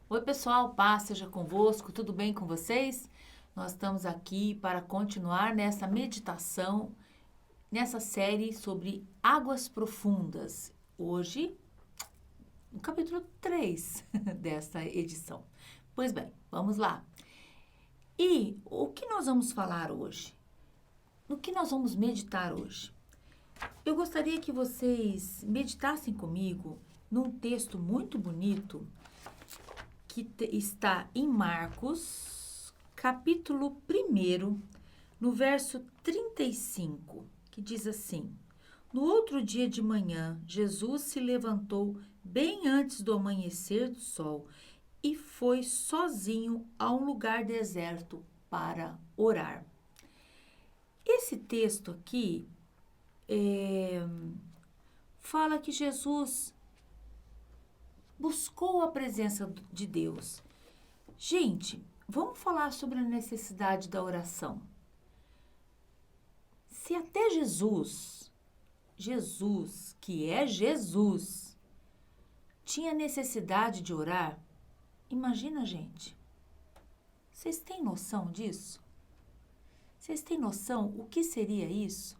Oi, pessoal, paz seja convosco, tudo bem com vocês? Nós estamos aqui para continuar nessa meditação, nessa série sobre águas profundas. Hoje, no capítulo 3 desta edição. Pois bem, vamos lá. E o que nós vamos falar hoje? No que nós vamos meditar hoje? Eu gostaria que vocês meditassem comigo num texto muito bonito que está em Marcos, capítulo 1, no verso 35, que diz assim: No outro dia de manhã, Jesus se levantou bem antes do amanhecer do sol e foi sozinho a um lugar deserto para orar. Esse texto aqui fala que Jesus buscou a presença de Deus. Gente, vamos falar sobre a necessidade da oração. Se até Jesus, que é Jesus, tinha necessidade de orar, imagina, gente. Vocês têm noção disso? Vocês têm noção o que seria isso?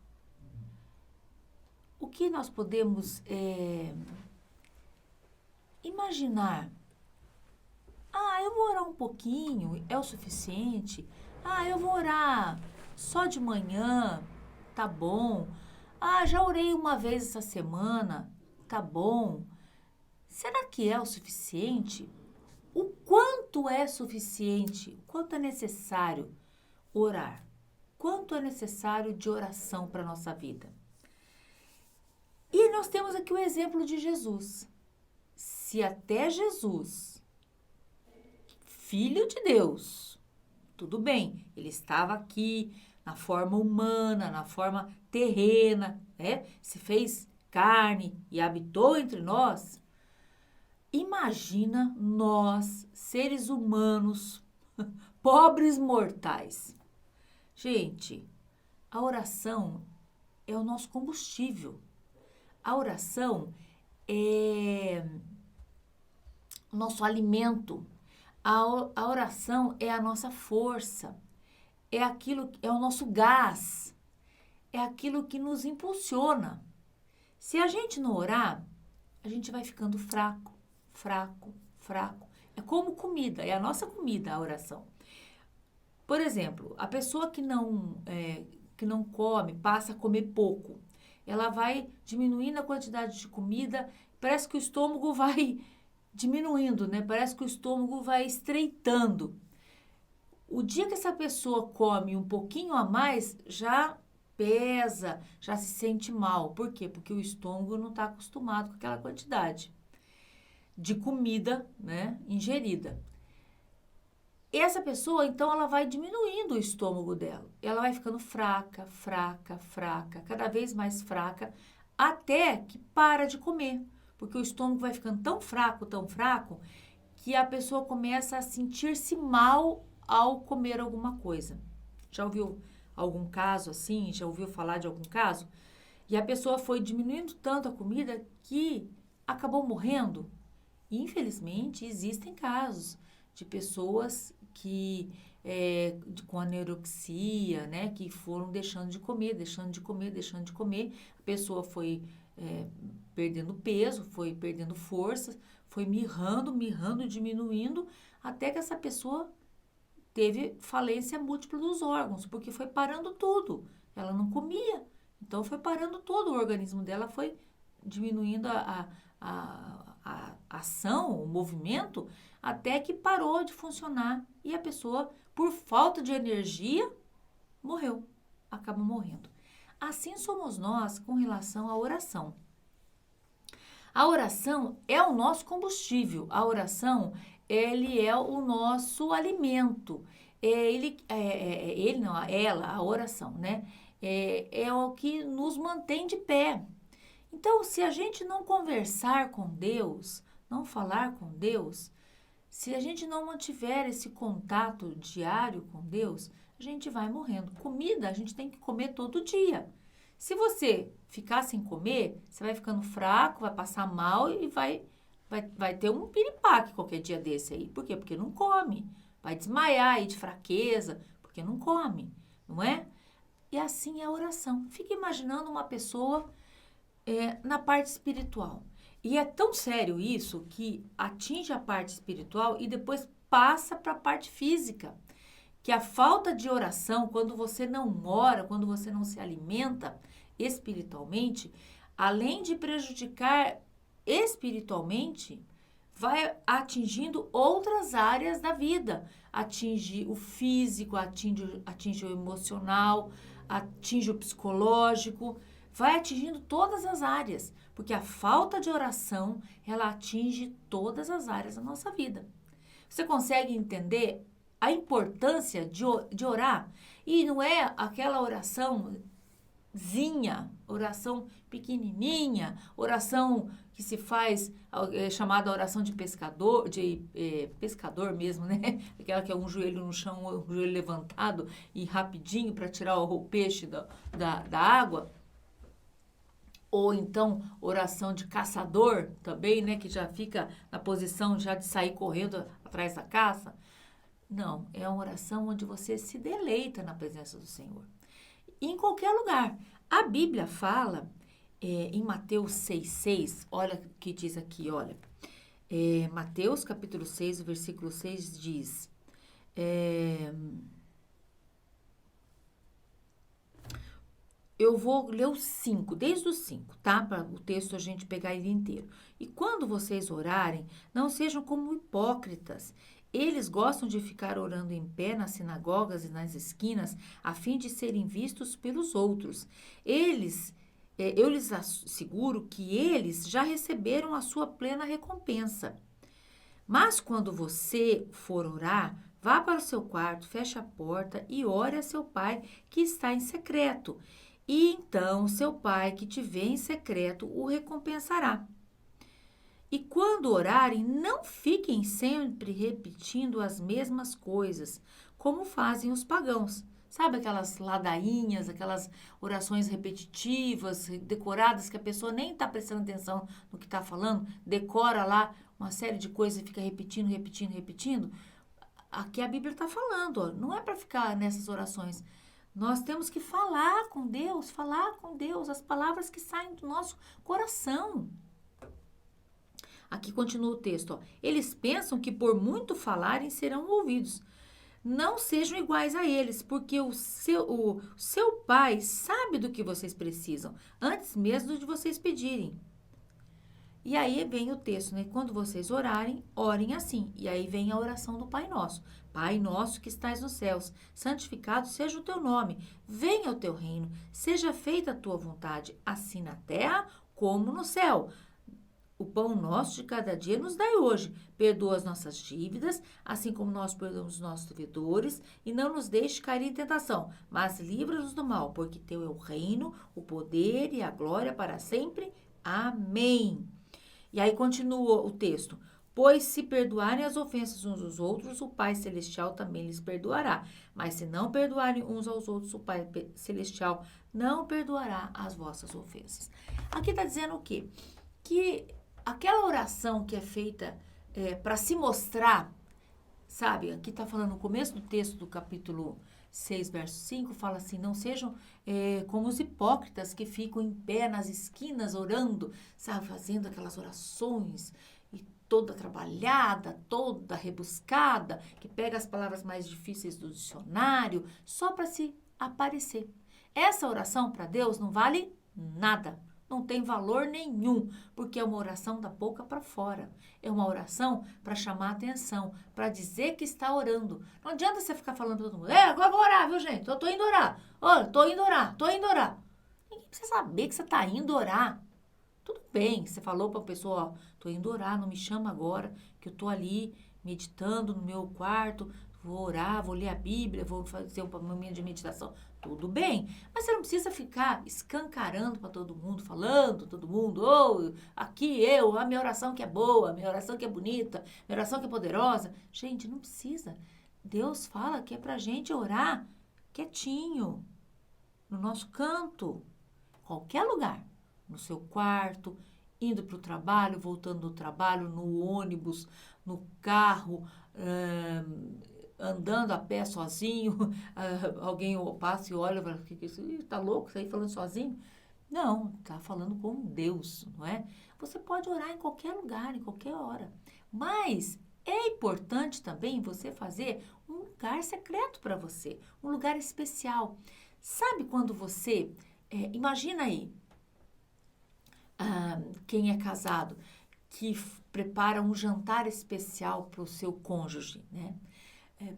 O que nós podemos imaginar? Eu vou orar um pouquinho, é o suficiente. Eu vou orar só de manhã, tá bom. Já orei uma vez essa semana, tá bom. Será que é o suficiente? O quanto é suficiente? O quanto é necessário orar? Quanto é necessário de oração para a nossa vida? E nós temos aqui o exemplo de Jesus. Se até Jesus, Filho de Deus, tudo bem, ele estava aqui na forma humana, na forma terrena, né? Se fez carne e habitou entre nós. Imagina nós, seres humanos, pobres mortais. Gente, a oração é o nosso combustível. A oração é o nosso alimento. A oração é a nossa força, é o nosso gás, é aquilo que nos impulsiona. Se a gente não orar, a gente vai ficando fraco, fraco, fraco. É como comida, é a nossa comida a oração. Por exemplo, a pessoa que não come, passa a comer pouco. Ela vai diminuindo a quantidade de comida, parece que o estômago vai diminuindo, né? Parece que o estômago vai estreitando. O dia que essa pessoa come um pouquinho a mais, já pesa, já se sente mal. Por quê? Porque o estômago não está acostumado com aquela quantidade de comida, né, ingerida. Essa pessoa, então, ela vai diminuindo o estômago dela. Ela vai ficando fraca, fraca, fraca, cada vez mais fraca, até que para de comer. Porque o estômago vai ficando tão fraco, que a pessoa começa a sentir-se mal ao comer alguma coisa. Já ouviu algum caso assim? Já ouviu falar de algum caso? E a pessoa foi diminuindo tanto a comida que acabou morrendo. Infelizmente, existem casos de pessoas que com anorexia, né, que foram deixando de comer, deixando de comer, deixando de comer. A pessoa foi perdendo peso, foi perdendo força, foi mirrando, mirrando, diminuindo, até que essa pessoa teve falência múltipla dos órgãos, porque foi parando tudo. Ela não comia, então foi parando todo o organismo dela, foi diminuindo a ação, o movimento, até que parou de funcionar e a pessoa, por falta de energia, morreu, acaba morrendo. Assim somos nós com relação à oração. A oração é o nosso combustível, a oração, ele é o nosso alimento, ele não, ela, a oração, né? É o que nos mantém de pé. Então, se a gente não conversar com Deus, não falar com Deus, se a gente não mantiver esse contato diário com Deus, a gente vai morrendo. Comida a gente tem que comer todo dia. Se você ficar sem comer, você vai ficando fraco, vai passar mal e vai vai ter um piripaque qualquer dia desse aí. Por quê? Porque não come. Vai desmaiar aí de fraqueza, porque não come, não é? E assim é a oração. Fica imaginando uma pessoa na parte espiritual. E é tão sério isso que atinge a parte espiritual e depois passa para a parte física. Que a falta de oração, quando você não ora, quando você não se alimenta espiritualmente, além de prejudicar espiritualmente, vai atingindo outras áreas da vida. Atinge o físico, atinge o emocional, atinge o psicológico, vai atingindo todas as áreas, porque a falta de oração, ela atinge todas as áreas da nossa vida. Você consegue entender a importância de orar? E não é aquela oraçãozinha, oração pequenininha, oração que se faz, chamada oração de pescador, pescador mesmo, né? Aquela que é um joelho no chão, um joelho levantado e rapidinho para tirar o peixe da água. Ou então oração de caçador também, né? Que já fica na posição já de sair correndo atrás da caça. Não, é uma oração onde você se deleita na presença do Senhor. Em qualquer lugar. A Bíblia fala, em Mateus 6,6, olha o que diz aqui, olha. Mateus capítulo 6, versículo 6 diz... eu vou ler os 5, desde os 5, tá? Para o texto a gente pegar ele inteiro. E quando vocês orarem, não sejam como hipócritas. Eles gostam de ficar orando em pé nas sinagogas e nas esquinas, a fim de serem vistos pelos outros. Eu lhes asseguro que eles já receberam a sua plena recompensa. Mas quando você for orar, vá para o seu quarto, feche a porta e ore a seu pai que está em secreto. E então seu pai que te vê em secreto o recompensará. E quando orarem, não fiquem sempre repetindo as mesmas coisas, como fazem os pagãos. Sabe aquelas ladainhas, aquelas orações repetitivas, decoradas, que a pessoa nem está prestando atenção no que está falando, decora lá uma série de coisas e fica repetindo, repetindo, repetindo? Aqui a Bíblia está falando, ó, não é para ficar nessas orações. Nós temos que falar com Deus, as palavras que saem do nosso coração. Aqui continua o texto, ó. Eles pensam que por muito falarem serão ouvidos. Não sejam iguais a eles, porque o seu pai sabe do que vocês precisam, antes mesmo de vocês pedirem. E aí vem o texto, né? Quando vocês orarem, orem assim. E aí vem a oração do Pai Nosso. Pai nosso que estais nos céus, santificado seja o teu nome. Venha o teu reino, seja feita a tua vontade, assim na terra como no céu. O pão nosso de cada dia nos dai hoje. Perdoa as nossas dívidas, assim como nós perdoamos os nossos devedores, e não nos deixe cair em tentação, mas livra-nos do mal, porque teu é o reino, o poder e a glória para sempre. Amém. E aí continua o texto. Pois se perdoarem as ofensas uns aos outros, o Pai Celestial também lhes perdoará. Mas se não perdoarem uns aos outros, o Pai Celestial não perdoará as vossas ofensas. Aqui está dizendo o quê? Que aquela oração que é feita para se mostrar, sabe? Aqui está falando no começo do texto do capítulo 6, verso 5, fala assim, não sejam como os hipócritas que ficam em pé nas esquinas orando, sabe? Fazendo aquelas orações e toda trabalhada, toda rebuscada, que pega as palavras mais difíceis do dicionário só para se aparecer. Essa oração para Deus não vale nada. Não tem valor nenhum, porque é uma oração da boca para fora. É uma oração para chamar atenção, para dizer que está orando. Não adianta você ficar falando para todo mundo, agora eu vou orar, viu, gente? Eu tô indo orar. Olha, tô indo orar. Ninguém precisa saber que você está indo orar. Tudo bem, você falou para a pessoa, tô indo orar, não me chama agora, que eu tô ali meditando no meu quarto, vou orar, vou ler a Bíblia, vou fazer um momento de meditação. Tudo bem, mas você não precisa ficar escancarando para todo mundo, falando todo mundo, aqui a minha oração que é boa, a minha oração que é bonita, a minha oração que é poderosa. Gente, não precisa. Deus fala que é pra gente orar quietinho, no nosso canto, qualquer lugar, no seu quarto, indo para o trabalho, voltando do trabalho, no ônibus, no carro, andando a pé sozinho, alguém passa e olha e fala, que é isso? Ih, tá louco, você aí falando sozinho? Não, tá falando com Deus, não é? Você pode orar em qualquer lugar, em qualquer hora. Mas é importante também você fazer um lugar secreto para você, um lugar especial. Sabe quando você, imagina aí, quem é casado, que prepara um jantar especial para o seu cônjuge, né?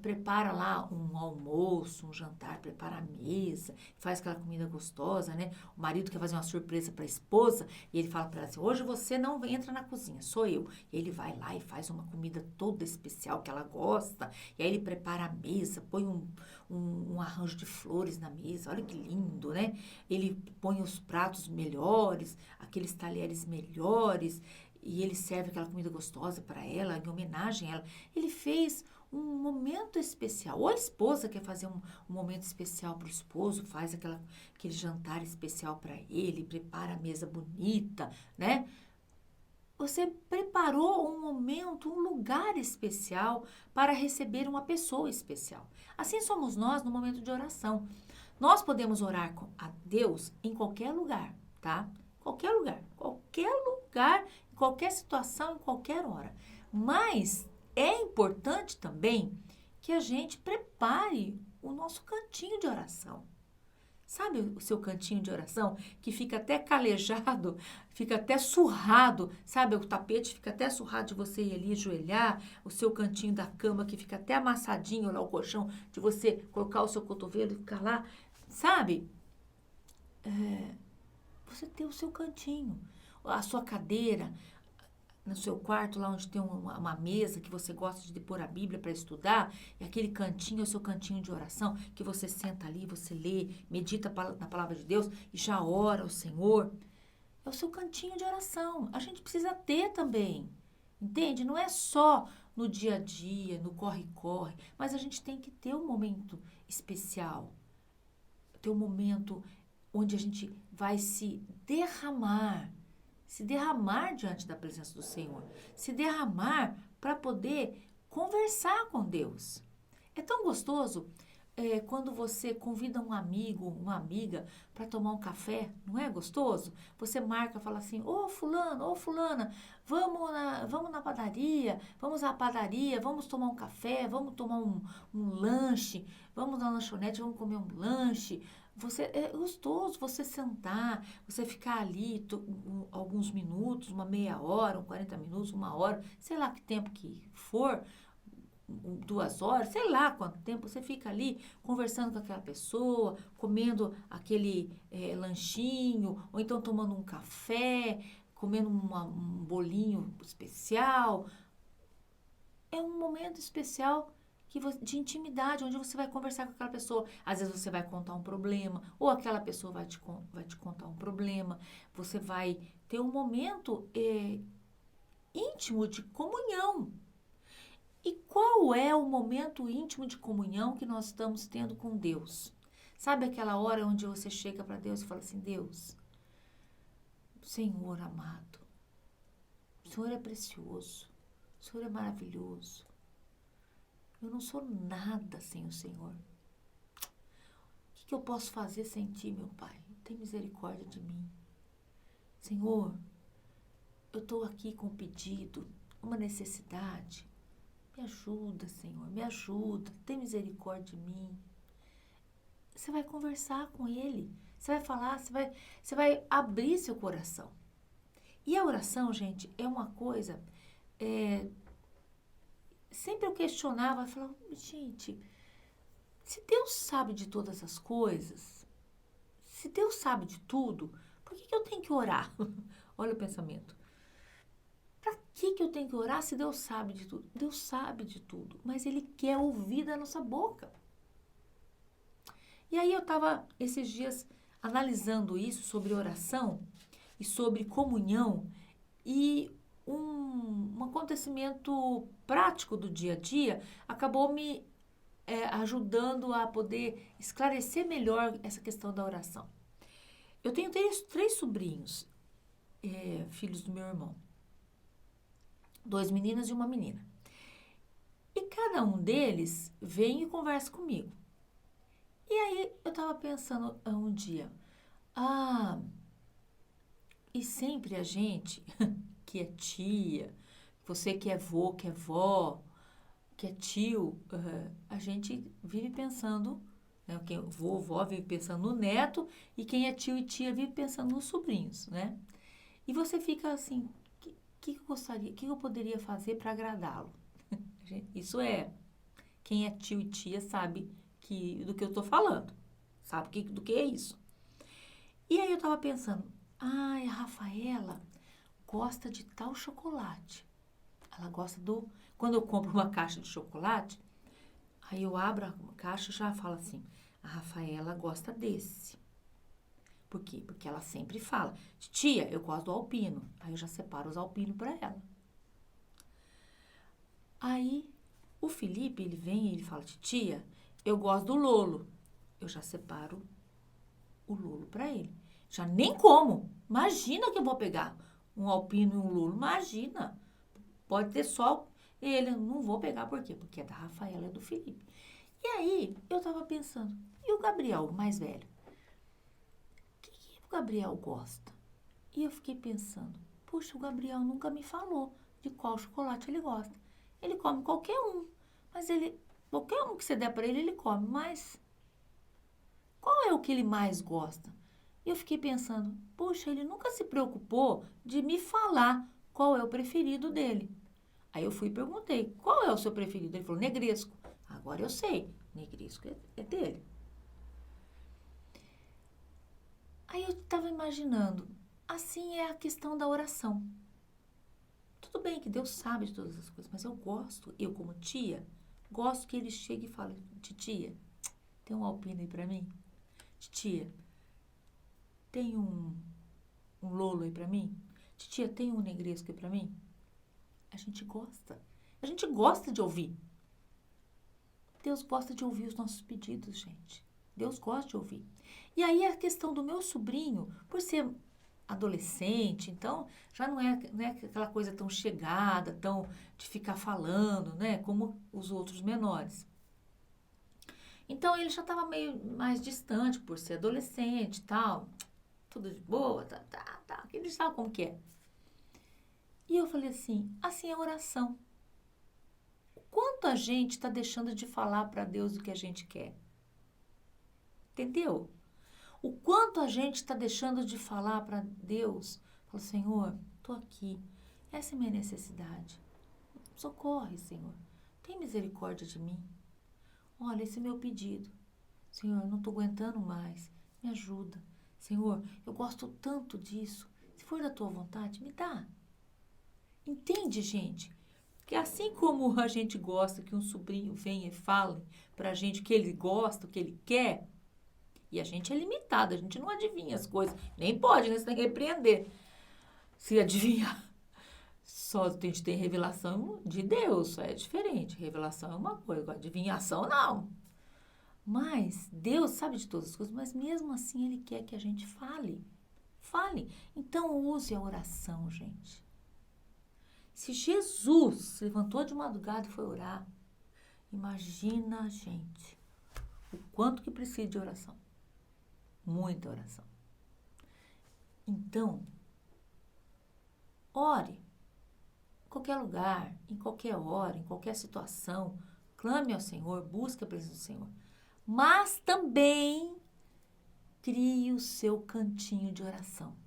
Prepara lá um almoço, um jantar, prepara a mesa, faz aquela comida gostosa, né? O marido quer fazer uma surpresa para a esposa e ele fala para ela assim: hoje você não entra na cozinha, sou eu. E ele vai lá e faz uma comida toda especial que ela gosta, e aí ele prepara a mesa, põe um arranjo de flores na mesa, olha que lindo, né? Ele põe os pratos melhores, aqueles talheres melhores, e ele serve aquela comida gostosa para ela, em homenagem a ela. Ele fez um momento especial. Ou a esposa quer fazer um momento especial para o esposo, faz aquele jantar especial para ele, prepara a mesa bonita, né? Você preparou um momento, um lugar especial para receber uma pessoa especial. Assim somos nós no momento de oração. Nós podemos orar a Deus em qualquer lugar, tá? Qualquer lugar, em qualquer situação, em qualquer hora. Mas é importante também que a gente prepare o nosso cantinho de oração. Sabe o seu cantinho de oração que fica até calejado, fica até surrado, sabe? O tapete fica até surrado de você ir ali ajoelhar, o seu cantinho da cama que fica até amassadinho lá o colchão, de você colocar o seu cotovelo e ficar lá, sabe? Você ter o seu cantinho, a sua cadeira, no seu quarto, lá onde tem uma mesa que você gosta de pôr a Bíblia para estudar, e aquele cantinho é o seu cantinho de oração, que você senta ali, você lê, medita na palavra de Deus e já ora ao Senhor. É o seu cantinho de oração. A gente precisa ter também, entende? Não é só no dia a dia, no corre-corre, mas a gente tem que ter um momento especial, ter um momento onde a gente vai se derramar diante da presença do Senhor, se derramar para poder conversar com Deus. É tão gostoso quando você convida um amigo, uma amiga para tomar um café, não é gostoso? Você marca, fala assim: ô fulano, ô fulana, vamos na padaria, vamos à padaria, vamos tomar um café, vamos tomar um lanche, vamos na lanchonete, vamos comer um lanche. É gostoso você sentar, você ficar ali alguns minutos, uma meia hora, 40 minutos, uma hora, sei lá que tempo que for, 2 horas, sei lá quanto tempo, você fica ali conversando com aquela pessoa, comendo aquele lanchinho, ou então tomando um café, comendo um bolinho especial. É um momento especial de intimidade, onde você vai conversar com aquela pessoa. Às vezes você vai contar um problema, ou aquela pessoa vai te contar um problema. Você vai ter um momento íntimo de comunhão. E qual é o momento íntimo de comunhão que nós estamos tendo com Deus? Sabe aquela hora onde você chega para Deus e fala assim: Deus, Senhor amado, o Senhor é precioso, o Senhor é maravilhoso. Eu não sou nada sem o Senhor. O que eu posso fazer sem Ti, meu Pai? Tem misericórdia de mim. Senhor, eu estou aqui com um pedido, uma necessidade. Me ajuda, Senhor, me ajuda. Tem misericórdia de mim. Você vai conversar com Ele. Você vai falar, você vai abrir seu coração. E a oração, gente, é uma coisa... Sempre eu questionava, eu falava: gente, se Deus sabe de todas as coisas, se Deus sabe de tudo, por que eu tenho que orar? Olha o pensamento. Para que eu tenho que orar se Deus sabe de tudo? Deus sabe de tudo, mas Ele quer ouvir da nossa boca. E aí eu estava, esses dias, analisando isso sobre oração e sobre comunhão, e um acontecimento prático do dia a dia acabou me ajudando a poder esclarecer melhor essa questão da oração. Eu tenho três sobrinhos. filhos do meu irmão. 2 meninas e uma menina. E cada um deles vem e conversa comigo. E aí eu tava pensando um dia, e sempre a gente que é tia, você que é vô, que é vó, que é tio, a gente vive pensando, né, quem vô, vó vive pensando no neto, e quem é tio e tia vive pensando nos sobrinhos, né? E você fica assim, o que eu poderia fazer para agradá-lo? Isso quem é tio e tia sabe do que eu estou falando, sabe do que é isso. E aí eu estava pensando, a Rafaela gosta de tal chocolate. Ela gosta quando eu compro uma caixa de chocolate, aí eu abro a caixa e já falo assim, a Rafaela gosta desse. Por quê? Porque ela sempre fala, tia, eu gosto do alpino. Aí eu já separo os alpinos para ela. Aí o Felipe, ele vem e ele fala, tia, eu gosto do Lolo. Eu já separo o Lolo para ele. Já nem como. Imagina que eu vou pegar um alpino e um Lolo. Imagina. Pode ter só ele. Eu não vou pegar, por quê? Porque é da Rafaela e do Felipe. E aí, eu tava pensando, e o Gabriel, o mais velho? O que o Gabriel gosta? E eu fiquei pensando, puxa, o Gabriel nunca me falou de qual chocolate ele gosta. Ele come qualquer um, mas qualquer um que você der para ele come, mas qual é o que ele mais gosta? E eu fiquei pensando, puxa, ele nunca se preocupou de me falar qual é o preferido dele. Aí eu fui e perguntei, qual é o seu preferido? Ele falou, negresco. Agora eu sei, negresco é dele. Aí eu estava imaginando, assim é a questão da oração. Tudo bem que Deus sabe de todas as coisas, mas eu como tia, gosto que ele chegue e fale, titia, tem um alpino aí pra mim? Titia, tem um Lolo aí pra mim? Titia, tem um negresco aí pra mim? A gente gosta. A gente gosta de ouvir. Deus gosta de ouvir os nossos pedidos, gente. Deus gosta de ouvir. E aí a questão do meu sobrinho, por ser adolescente, então já não é aquela coisa tão chegada, tão de ficar falando, né, como os outros menores. Então ele já estava meio mais distante por ser adolescente e tal, tudo de boa, tá, ele sabe como que é. E eu falei assim é a oração. Quanto a gente está deixando de falar para Deus o que a gente quer? Entendeu? O quanto a gente está deixando de falar para Deus. Fala, Senhor, estou aqui. Essa é minha necessidade. Socorre, Senhor. Tem misericórdia de mim. Olha, esse é meu pedido. Senhor, eu não estou aguentando mais. Me ajuda. Senhor, eu gosto tanto disso. Se for da tua vontade, me dá. Entende, gente? Que assim como a gente gosta que um sobrinho venha e fale pra gente o que ele gosta, o que ele quer, e a gente é limitado, a gente não adivinha as coisas, nem pode, né? Você tem que repreender. Se adivinhar, só a gente tem revelação de Deus, é diferente. Revelação é uma coisa, adivinhação não. Mas Deus sabe de todas as coisas, mas mesmo assim Ele quer que a gente fale. Fale. Então use a oração, gente. Se Jesus se levantou de madrugada e foi orar, imagina, gente, o quanto que precisa de oração. Muita oração. Então, ore. Em qualquer lugar, em qualquer hora, em qualquer situação, clame ao Senhor, busque a presença do Senhor. Mas também crie o seu cantinho de oração.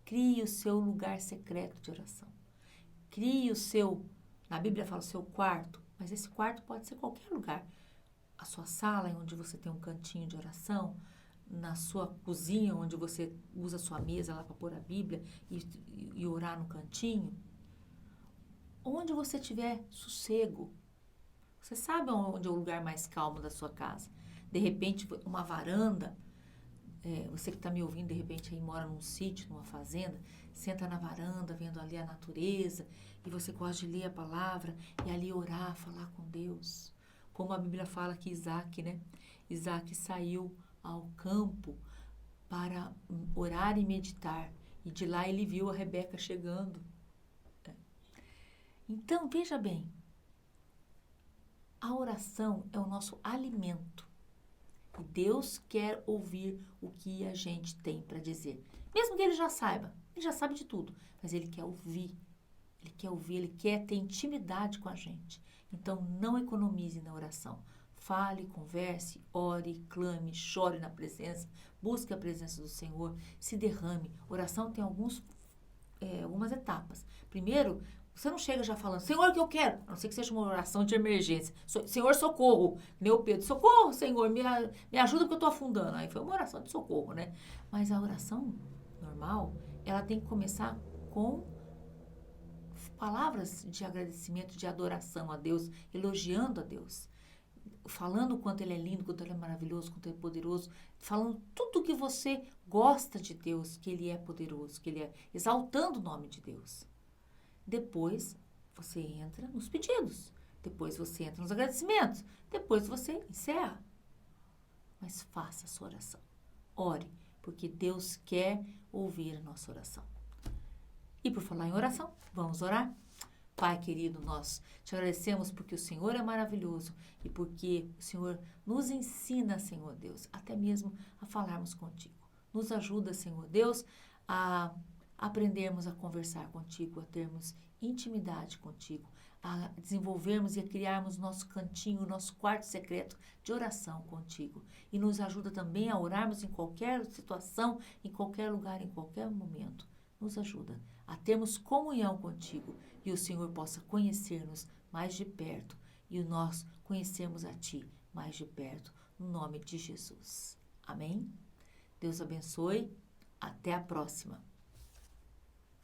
Crie o seu lugar secreto de oração. Crie na Bíblia fala o seu quarto, mas esse quarto pode ser qualquer lugar. A sua sala, onde você tem um cantinho de oração, na sua cozinha, onde você usa a sua mesa lá para pôr a Bíblia e orar no cantinho. Onde você tiver sossego. Você sabe onde é o lugar mais calmo da sua casa. De repente, uma varanda. Você que está me ouvindo, de repente, aí mora num sítio, numa fazenda, senta na varanda, vendo ali a natureza, e você gosta de ler a palavra, e ali orar, falar com Deus. Como a Bíblia fala que Isaac, né? Isaac saiu ao campo para orar e meditar. E de lá ele viu a Rebeca chegando. Então, veja bem, a oração é o nosso alimento. E Deus quer ouvir o que a gente tem para dizer. Mesmo que ele já saiba, ele já sabe de tudo, mas ele quer ouvir. Ele quer ouvir, ele quer ter intimidade com a gente. Então, não economize na oração. Fale, converse, ore, clame, chore na presença, busque a presença do Senhor, se derrame. Oração tem algumas etapas. Primeiro, você não chega já falando, Senhor, o que eu quero? A não ser que seja uma oração de emergência. Senhor, socorro. Meu Pedro, socorro, Senhor, me ajuda porque eu estou afundando. Aí foi uma oração de socorro, né? Mas a oração normal, ela tem que começar com palavras de agradecimento, de adoração a Deus, elogiando a Deus, falando o quanto Ele é lindo, quanto Ele é maravilhoso, quanto Ele é poderoso, falando tudo que você gosta de Deus, que Ele é poderoso, que Ele é, exaltando o nome de Deus. Depois você entra nos pedidos, depois você entra nos agradecimentos, depois você encerra. Mas faça a sua oração. Ore, porque Deus quer ouvir a nossa oração. E por falar em oração, vamos orar? Pai querido, nós te agradecemos porque o Senhor é maravilhoso e porque o Senhor nos ensina, Senhor Deus, até mesmo a falarmos contigo. Nos ajuda, Senhor Deus, a aprendermos a conversar contigo, a termos intimidade contigo, a desenvolvermos e a criarmos nosso cantinho, nosso quarto secreto de oração contigo. E nos ajuda também a orarmos em qualquer situação, em qualquer lugar, em qualquer momento. Nos ajuda a termos comunhão contigo e o Senhor possa conhecer-nos mais de perto e nós conhecermos a Ti mais de perto, no nome de Jesus. Amém? Deus abençoe. Até a próxima.